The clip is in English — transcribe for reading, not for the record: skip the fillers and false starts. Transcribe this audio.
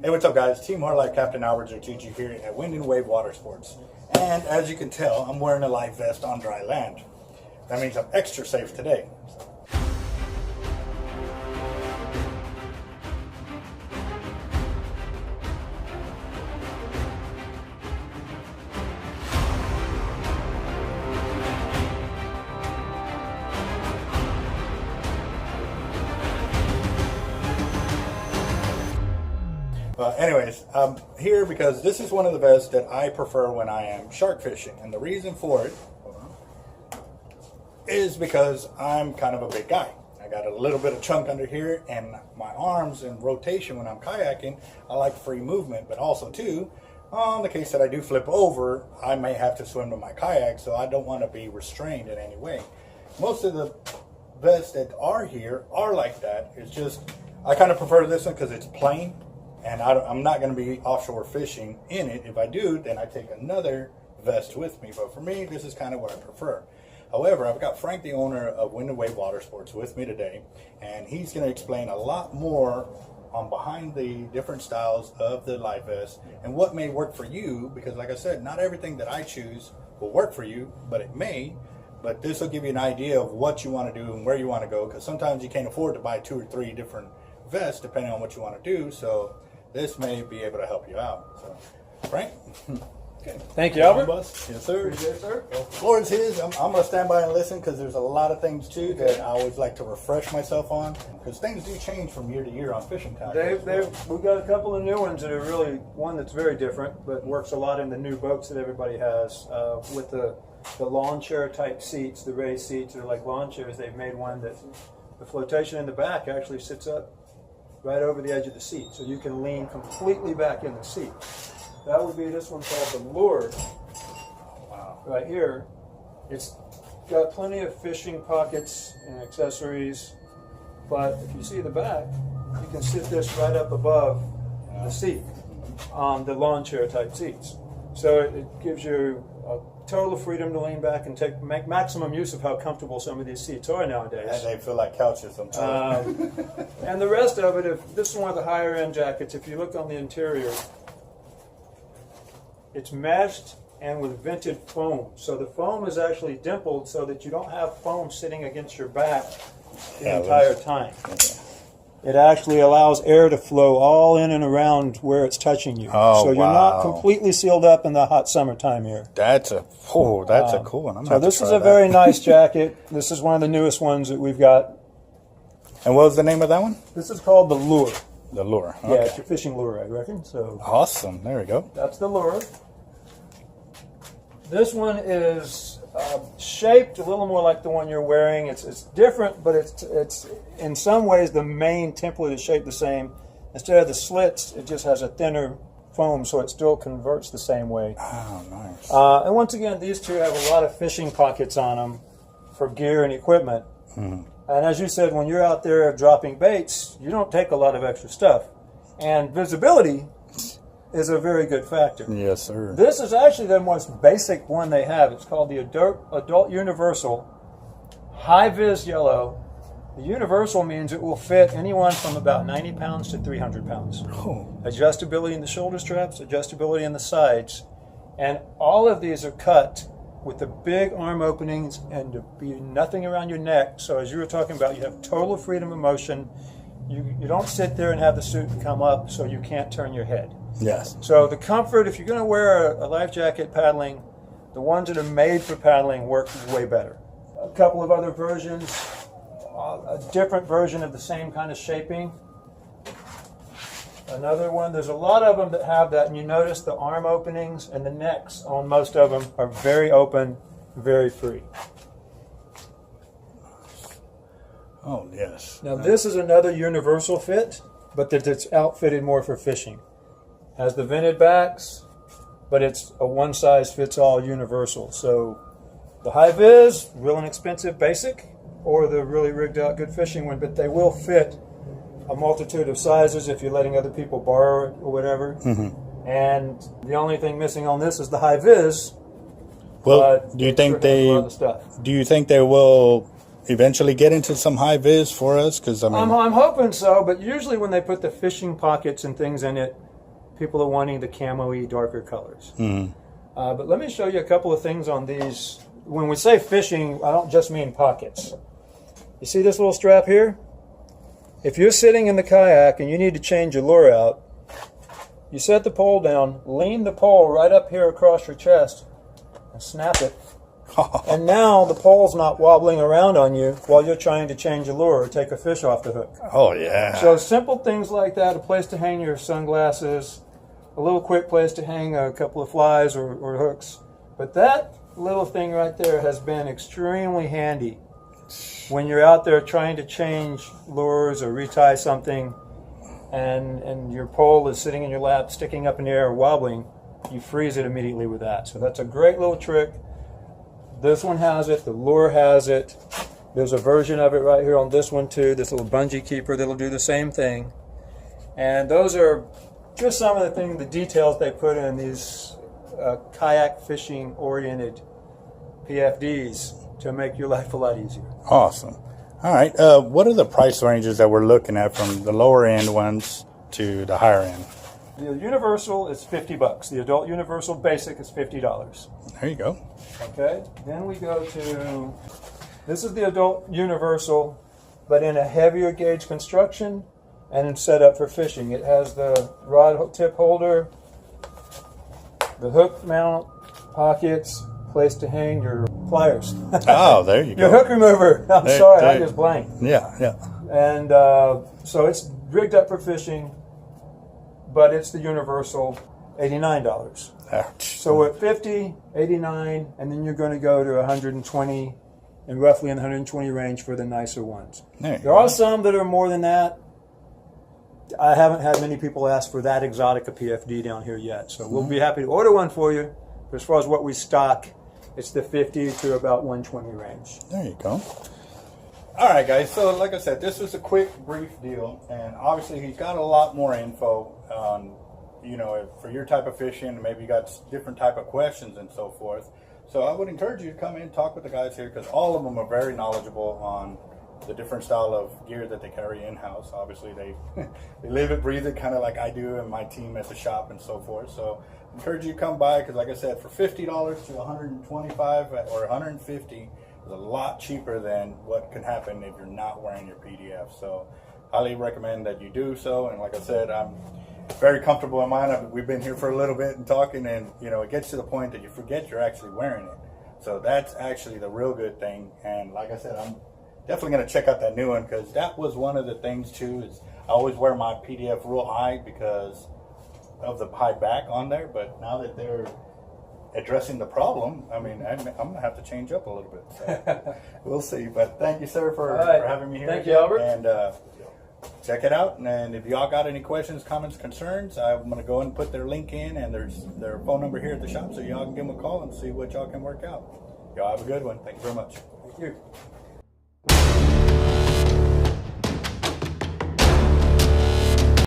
Hey, what's up, guys? Team Hardlife Captain Alberto Zertuche here at Wind and Wave Water Sports. And as you can tell, I'm wearing a life vest on dry land. That means I'm extra safe today. Anyways, I'm here because this is one of the vests that I prefer when I am shark fishing. And the reason for it is because I'm kind of a big guy. I got a little bit of chunk under here, and my arms in rotation when I'm kayaking, I like free movement. But also, too, on the case that I do flip over, I may have to swim to my kayak, so I don't want to be restrained in any way. Most of the vests that are here are like that. It's just, I kind of prefer this one because it's plain. And I'm not going to be offshore fishing in it. If I do, then I take another vest with me. But for me, this is kind of what I prefer. However, I've got Frank, the owner of Wind and Wave Water Sports, with me today. And he's going to explain a lot more on behind the different styles of the life vest and what may work for you. Because like I said, not everything that I choose will work for you, but it may. But this will give you an idea of what you want to do and where you want to go. Because sometimes you can't afford to buy 2 or 3 different vests depending on what you want to do. So this may be able to help you out. So, Frank? Okay. Thank you, Albert. Yes, sir. Appreciate it, sir. Well, floor is his. I'm going to stand by and listen because there's a lot of things, too, that I always like to refresh myself on. Because things do change from year to year on fishing tackles. We've got a couple of new ones that are really, one that's very different, but works a lot in the new boats that everybody has. With the lawn chair type seats, the raised seats that are like lawn chairs, they've made one that the flotation in the back actually sits up right over the edge of the seat, so you can lean completely back in the seat. That would be this one called the Lure. Wow. Right here. It's got plenty of fishing pockets and accessories, but if you see the back, you can sit this right up above the seat on the lawn chair type seats. So it gives you a total freedom to lean back and make maximum use of how comfortable some of these seats are nowadays. And they feel like couches sometimes. And the rest of it, this is one of the higher end jackets. If you look on the interior, it's meshed and with vented foam. So the foam is actually dimpled so that you don't have foam sitting against your back the entire time. Okay. It actually allows air to flow all in and around where it's touching you. Oh, so you're not completely sealed up in the hot summertime here. That's a cool one. So this is a very nice jacket. This is one of the newest ones that we've got. And what was the name of that one? This is called the Lure. The Lure. Okay. Yeah, it's your fishing lure, I reckon. So awesome. There we go. That's the Lure. This one is shaped a little more like the one you're wearing. It's different, but it's in some ways the main template is shaped the same. Instead of the slits, it just has a thinner foam, so it still converts the same way. Oh, nice. And once again, these two have a lot of fishing pockets on them for gear and equipment. Mm-hmm. And as you said, when you're out there dropping baits, you don't take a lot of extra stuff. And visibility is a very good factor. Yes, sir. This is actually the most basic one they have. It's called the Adult Universal High Vis Yellow. The Universal means it will fit anyone from about 90 pounds to 300 pounds. Oh. Adjustability in the shoulder straps, adjustability in the sides. And all of these are cut with the big arm openings and to be nothing around your neck. So as you were talking about, you have total freedom of motion. You don't sit there and have the suit come up so you can't turn your head. Yes. So the comfort, if you're going to wear a life jacket paddling, the ones that are made for paddling work way better. A couple of other versions, a different version of the same kind of shaping. Another one, there's a lot of them that have that, and you notice the arm openings and the necks on most of them are very open, very free. Oh, yes. Now this is another universal fit, but that it's outfitted more for fishing. Has the vented backs, but it's a one-size-fits-all universal. So the high vis, real inexpensive basic, or the really rigged out good fishing one, but they will fit a multitude of sizes if you're letting other people borrow it or whatever. Mm-hmm. And the only thing missing on this is the high vis. Well, do you think they will eventually get into some high vis for us? Because I'm hoping so, but usually when they put the fishing pockets and things in it, People are wanting the camo-y, darker colors. Mm. But let me show you a couple of things on these. When we say fishing, I don't just mean pockets. You see this little strap here? If you're sitting in the kayak and you need to change your lure out, you set the pole down, lean the pole right up here across your chest, and snap it. And now the pole's not wobbling around on you while you're trying to change your lure or take a fish off the hook. Oh, yeah. So simple things like that, a place to hang your sunglasses, a little quick place to hang a couple of flies or hooks. But that little thing right there has been extremely handy when you're out there trying to change lures or retie something and your pole is sitting in your lap, sticking up in the air, wobbling. You freeze it immediately with that. So that's a great little trick. This one has it, the lure has it. There's a version of it right here on this one too, this little bungee keeper that'll do the same thing. And those are just some of the things, the details they put in these kayak fishing oriented PFDs to make your life a lot easier. Awesome. All right. What are the price ranges that we're looking at from the lower end ones to the higher end? The Universal is $50. The Adult Universal Basic is $50. There you go. Okay. Then we go to, this is the Adult Universal, but in a heavier gauge construction and it's set up for fishing. It has the rod tip holder, the hook mount, pockets, place to hang your pliers. Oh, there you go. Your hook remover. I'm sorry, I just blanked. Yeah, yeah. And so it's rigged up for fishing, but it's the Universal $89. Ouch. So at $50, $89, and then you're going to go to $120, and roughly in the $120 range for the nicer ones. There are some that are more than that. I haven't had many people ask for that exotic a PFD down here yet, so we'll be happy to order one for you. But as far as what we stock, it's the 50 to about 120 range. There you go. All right, guys. So, like I said, this was a quick, brief deal, and obviously he's got a lot more info on, you know, for your type of fishing. Maybe you got different type of questions and so forth. So, I would encourage you to come in and talk with the guys here because all of them are very knowledgeable on the different style of gear that they carry in-house. Obviously, they they live it, breathe it, kind of like I do and my team at the shop and so forth. So, I encourage you to come by because, like I said, for $50 to $125 or $150 is a lot cheaper than what can happen if you're not wearing your PDF. So, highly recommend that you do so. And like I said, I'm very comfortable in mine. We've been here for a little bit and talking, and you know, it gets to the point that you forget you're actually wearing it. So that's actually the real good thing. And like I said, I'm definitely going to check out that new one because that was one of the things too. Is I always wear my PDF real high because of the high back on there. But now that they're addressing the problem, I mean, I'm going to have to change up a little bit. So we'll see. But thank you, sir, for having me here. Thank you, Albert. And check it out. And if y'all got any questions, comments, concerns, I'm going to go and put their link in, and there's their phone number here at the shop, so y'all can give them a call and see what y'all can work out. Y'all have a good one. Thank you very much. Thank you.